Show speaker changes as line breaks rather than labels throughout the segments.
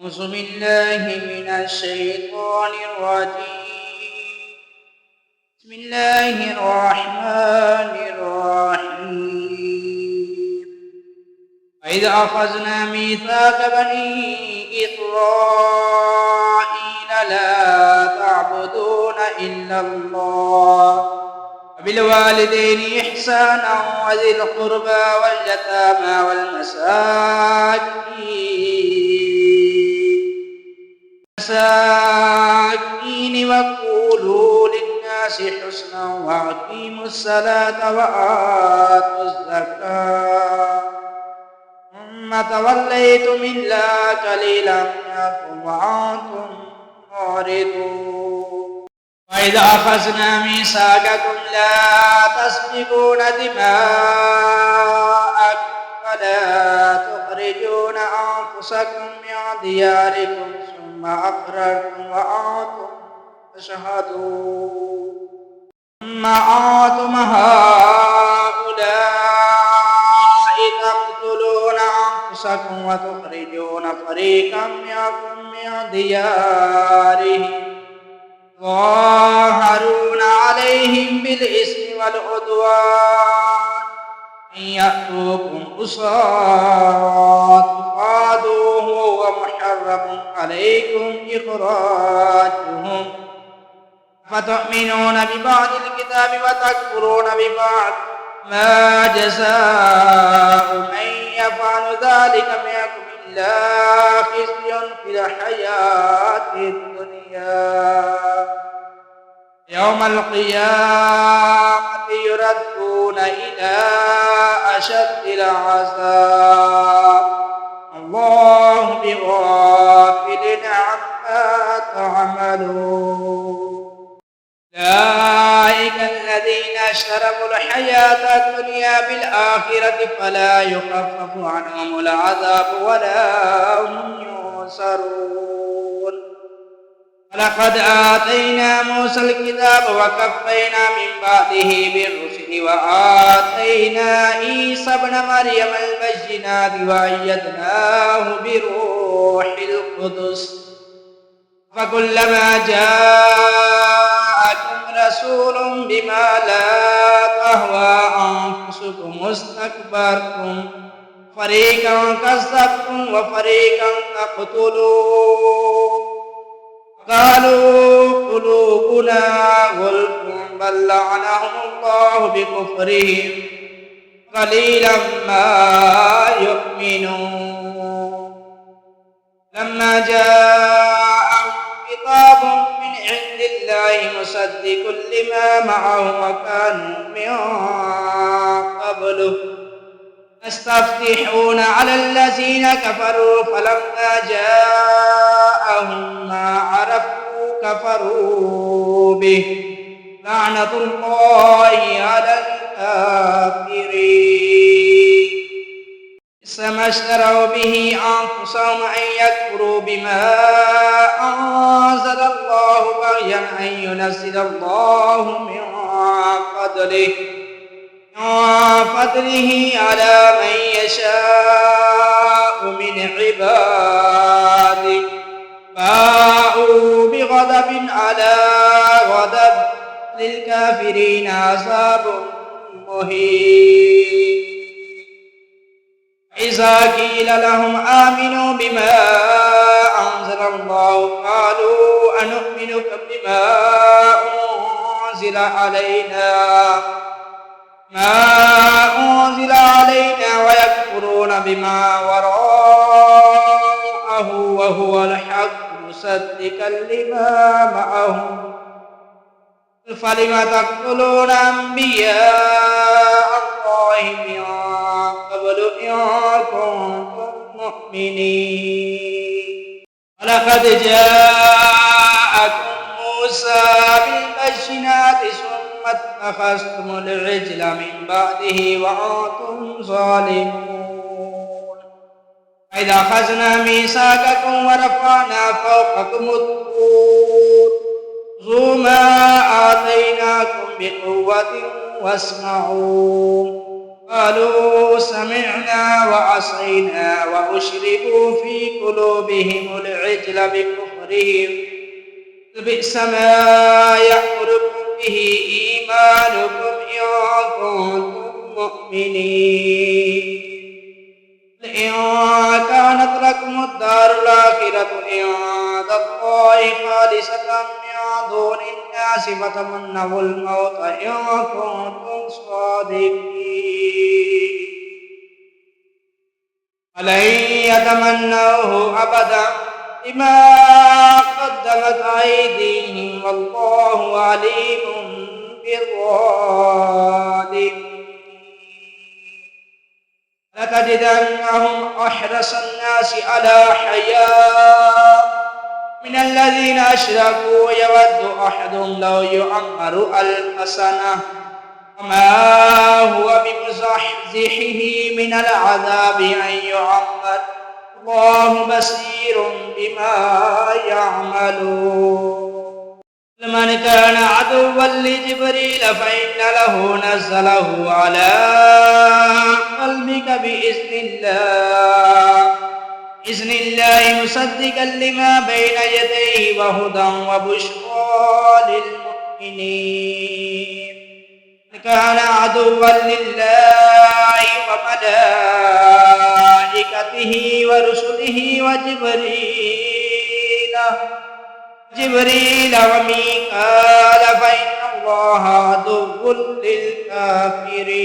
أعوذ بالله من الشيطان الرجيم. بسم الله الرحمن الرحيم. وإذ أخذنا ميثاق بني إسرائيل لا تعبدون إلا الله وبالوالدين إحسانا وذي القربى واليتامى والمساكين وقولوا للناس حسنا وأقيموا الصلاة وآتوا الزكاة ثم توليتم إلا قليلا منكم وأنتم معرضون. وإذا أخذنا ميثاقكم لا تسفكون دماءكم ولا تخرجون أنفسكم من دياركم ثم أقررتم وأنتم تشهدون. ثم أنتم هؤلاء تقتلون أنفسكم وتخرجون فريقا منكم من ديارهم ظاهرون عليهم بالإثم والعدوان إن يأتوكم أسارى تفادوه وهو محرم عليكم إخراجهم فتؤمنون ببعض الكتاب وتكفرون ببعض ما جزاء من يفعل ذلك منكم إلا خزي في الحياة الدنيا يوم القيامة يردون إلى أشد العذاب الله بغافل عما تعملون. أولئك الذين اشتروا الحياة الدنيا بالآخرة فلا يخفف عنهم العذاب ولا هم ينصرون. ولقد آتينا موسى الكتاب وكفينا من بعده بالرسل وآتينا عيسى ابن مريم البينات وأيدناه بروح القدس فكلما جاءكم رسول بما لا تهوى أنفسكم استكبرتم فريقا كذبتم وفريقا تقتلون قالوا قلوبنا غلف بل لعنهم الله بكفرهم قليلا ما يؤمنون. لما جاءهم كتاب من عند الله مصدق لما معهم وكانوا من قبل يستفتحون على الذين كفروا فلما جاءهم ما عرفوا كفروا به لعنة الله على الكافرين. ما اشتروا به أنفسهم أن يكفروا بما أنزل الله بغيا أن ينزل الله من فضله على من يشاء من عباده باءوا بغضب على غضب للكافرين عذاب مهين. إذا قيل لهم آمنوا بما أنزل الله قالوا أنؤمن بما أنزل علينا ويكفرون بما وراءه وهو الحق مصدقا لما معهم فلم تقتلون أنبياء الله من قبل إن كنتم مؤمنين. ولقد جاءكم موسى بالبينات ثم اتخذتم العجل من بعده وأنتم ظالمون. وإذا أخذنا ميثاقكم ورفعنا فوقكم الطور خذوا ما آتيناكم بقوة واسمعوا قالوا سمعنا وعصينا وأشربوا في قلوبهم العجل بكفرهم بئس ما يأمركم به إيمانكم إن كنتم مؤمنين إن كانت لكم الدار الآخرة عند الله خالصة من دون الناس فتمنوا الموت إن كنتم صادقين ولن يتمنوه أبدا بما قدمت أيديهم والله عليم بالظالمين لتجدنهم أحرص الناس على حياة من الذين أشركوا يود أحدهم لو يعمر 1000 سنة وما هو بمزحزحه من العذاب أن يعمر الله بصير بما يعملون لمن كان عدوا لجبريل فإن له نزله على قلبك بإذن الله مصدقا لما بين يديه وهدى وبشرى للمؤمنين كان عدوا لله وملائكته ورسله وجبريل وميكال فإن الله عدو للكافرين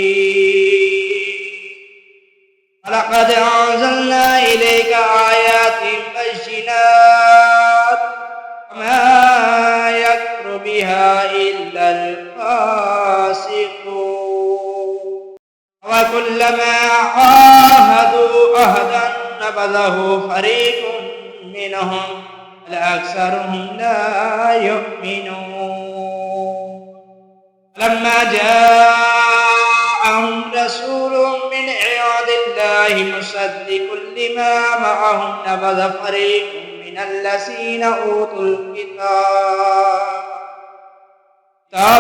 ولقد أنزلنا إليك آيات بينات وما يكفر بها إلا الفاسقون وكلما عاهدوا عهدا نبذه فريق منهم بل أكثرهم لا يؤمنون لما جاءهم رسول من عند الله مصدق لما معهم نبذ فريق من الذين أوتوا كتاب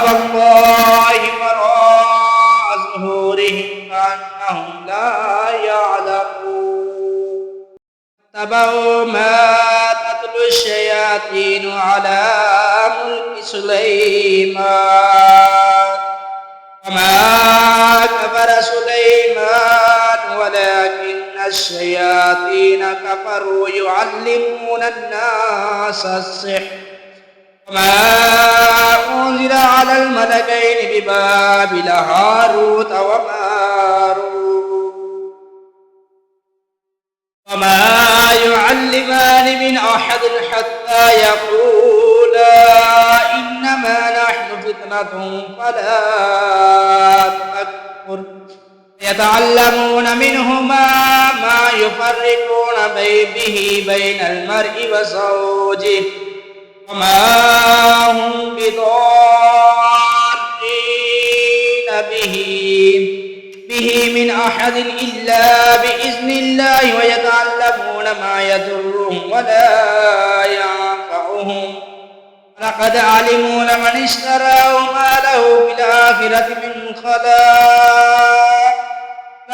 الله وراء ظهورهم كأنهم لا يعلمون اتبعوا ما تتلو الشياطين على ملك سليمان وما كفر سليمان ولكن الشياطين كفروا يعلمون الناس السحر وما أنزل على الملكين ببابل هاروت وما يعلمان من أحد حتى يقولا إنما نحن فتنة فلا تكفر يتعلمون منهما ما يفرقون به بين المرء وزوجه وما هم بضارين به من أحد إلا بإذن الله ويتعلمون ما يضرهم ولا ينفعهم لقد علموا لمن اشتراه ما له في الآخرة من خلاق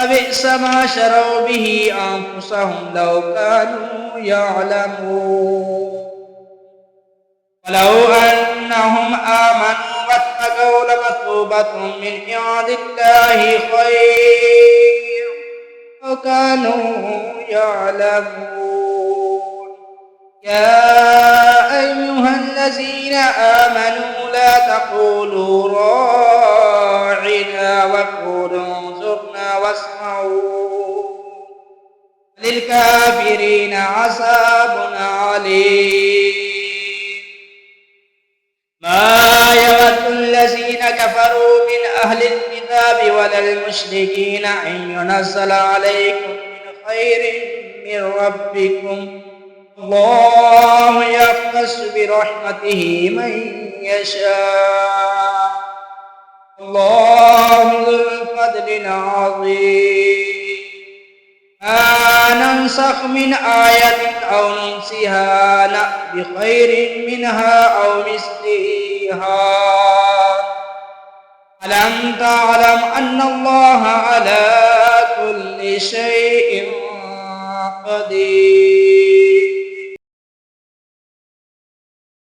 لبئس ما شروا به أنفسهم لو كانوا يعلمون ولو أنهم آمنوا واتقوا لمثوبة من عند الله خير لو كانوا يعلمون يا أيها الذين آمنوا لا تقولوا راعنا وقولوا انظرنا واسمعوا للكافرين عذاب عليم ما يود الذين كفروا من أهل الكتاب ولا المشركين أن ينزل عليكم من خير من ربكم الله يختص برحمته من يشاء الله ذو الفضل العظيم ما ننسخ من آية أو ننسها نأت بخير منها أو مثلها ألم تعلم أن الله على كل شيء قدير